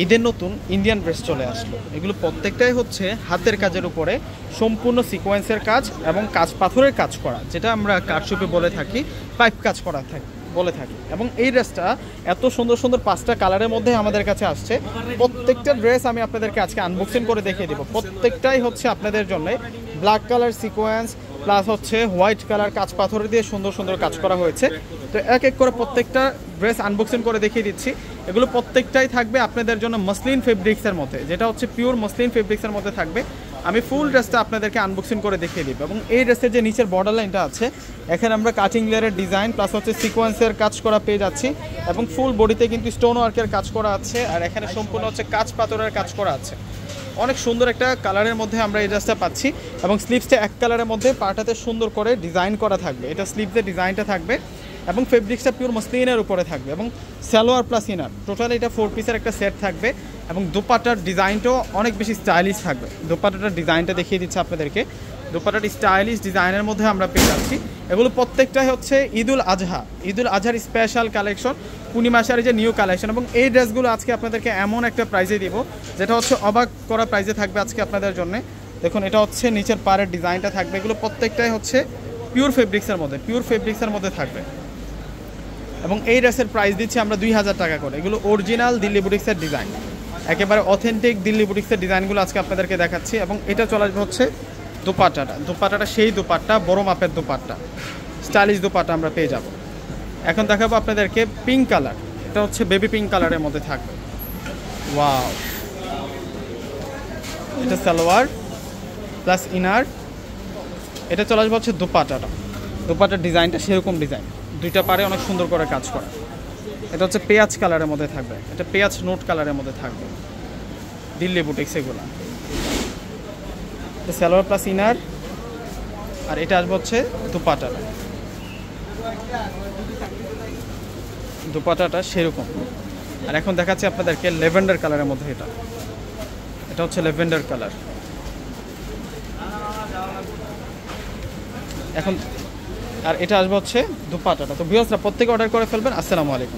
ঈদের নতুন Indian dress চলে আসলো। এগুলো প্রত্যেকটাই হচ্ছে হাতের কাজের উপরে সম্পূর্ণ সিকোয়েন্সের কাজ এবং কাজ পাথরের কাজ করা, যেটা আমরা কারচুপি বলে থাকি, পাইপ কাজ করা বলে থাকি। এবং এই ড্রেসটা এত সুন্দর সুন্দর 5টা কালারের মধ্যে আমাদের কাছে আসছে। প্রত্যেকটা ড্রেস আমি আপনাদেরকে আজকে আনবক্সিং করে দেখিয়ে দেবো। প্রত্যেকটাই হচ্ছে আপনাদের জন্য ব্ল্যাক কালার সিকোয়েন্স প্লাস হচ্ছে হোয়াইট কালার কাজ পাথর দিয়ে সুন্দর সুন্দর কাজ করা হয়েছে। তো এক এক করে প্রত্যেকটা ড্রেস আনবক্সিং করে দেখিয়ে দিচ্ছি। এগুলো প্রত্যেকটাই থাকবে আপনাদের জন্য মসলিন ফেব্রিক্সের মধ্যে, যেটা হচ্ছে পিওর মসলিন ফেব্রিক্সের মধ্যে থাকবে। আমি ফুল ড্রেসটা আপনাদেরকে আনবক্সিং করে দেখিয়ে দিব। এবং এই ড্রেসের যে নিচের বর্ডার লাইনটা আছে, এখানে আমরা কাটিং লেয়ারের ডিজাইন প্লাস হচ্ছে সিকোয়েন্সের কাজ করা পেয়ে যাচ্ছি। এবং ফুল বডিতে কিন্তু স্টোন ওয়ার্কের কাজ করা আছে, আর এখানে সম্পূর্ণ হচ্ছে কাজ পাথরের কাজ করা আছে। অনেক সুন্দর একটা কালারের মধ্যে আমরা এই ড্রেসটা পাচ্ছি। এবং স্লিভসটা এক কালারের মধ্যে পাটাতে সুন্দর করে ডিজাইন করা থাকবে। এটা স্লিভসের ডিজাইনটা থাকবে এবং ফেব্রিক্সটা পিওর মসলিনের উপরে থাকবে এবং সালোয়ার প্লাস ইনার টোটাল এটা 4 পিসের একটা সেট থাকবে। এবং দোপাট্টার ডিজাইনটাও অনেক বেশি স্টাইলিশ থাকবে। দোপাট্টাটার ডিজাইনটা দেখিয়ে দিচ্ছে আপনাদেরকে। দোপাট্টাটি স্টাইলিশ ডিজাইনের মধ্যে আমরা পেয়ে যাচ্ছি। এগুলো প্রত্যেকটাই হচ্ছে ঈদুল আজহার স্পেশাল কালেকশন, পূর্ণিমা শাড়ি যে নিউ কালেকশন। এবং এই ড্রেসগুলো আজকে আপনাদেরকে এমন একটা প্রাইজে দিব যেটা হচ্ছে অবাক করা প্রাইজে থাকবে আজকে আপনাদের জন্য। দেখুন, এটা হচ্ছে নিচের পাড়ের ডিজাইনটা থাকবে। এগুলো প্রত্যেকটাই হচ্ছে পিওর ফেব্রিক্সের মধ্যে থাকবে। এবং এই ড্রেসের প্রাইস দিচ্ছি আমরা 2000 টাকা করে। এগুলো অরিজিনাল দিল্লি বুটিক্সের ডিজাইন, একেবারে অথেন্টিক দিল্লি বুটিক্সের ডিজাইনগুলো আজকে আপনাদেরকে দেখাচ্ছি। এবং এটা চলে আসবে হচ্ছে দোপাট্টাটা সেই দোপাট্টা, বড় মাপের দোপাট্টা, স্টাইলিশ দোপাট্টা আমরা পেয়ে যাব। এখন দেখাবো আপনাদেরকে পিঙ্ক কালার। এটা হচ্ছে বেবি পিঙ্ক কালারের মধ্যে থাকবে। ওয়াও, এটা সালোয়ার প্লাস ইনার। এটা চলে আসবে হচ্ছে দোপাট্টার ডিজাইনটা সেরকম ডিজাইন, দুইটা পারে অনেক সুন্দর করে কাজ করা। এটা হচ্ছে পেঁয়াজ কালারের মধ্যে থাকবে, এটা পেঁয়াজ নোট কালারের মধ্যে থাকবে, দিল্লি বুটিক্স এগুলো। এটা সালোয়ার প্লাস ইনার, আর এটা আসবে হচ্ছে দোপাট্টাটা সেরকম। আর এখন দেখাচ্ছি আপনাদেরকে ল্যাভেন্ডার কালারের মধ্যে। এটা হচ্ছে ল্যাভেন্ডার কালার। এখন আর এটা আসবে হচ্ছে দোপাট্টাটা। তো ভিউয়ার্সরা প্রত্যেকে অর্ডার করে ফেলবেন। আসসালামু আলাইকুম।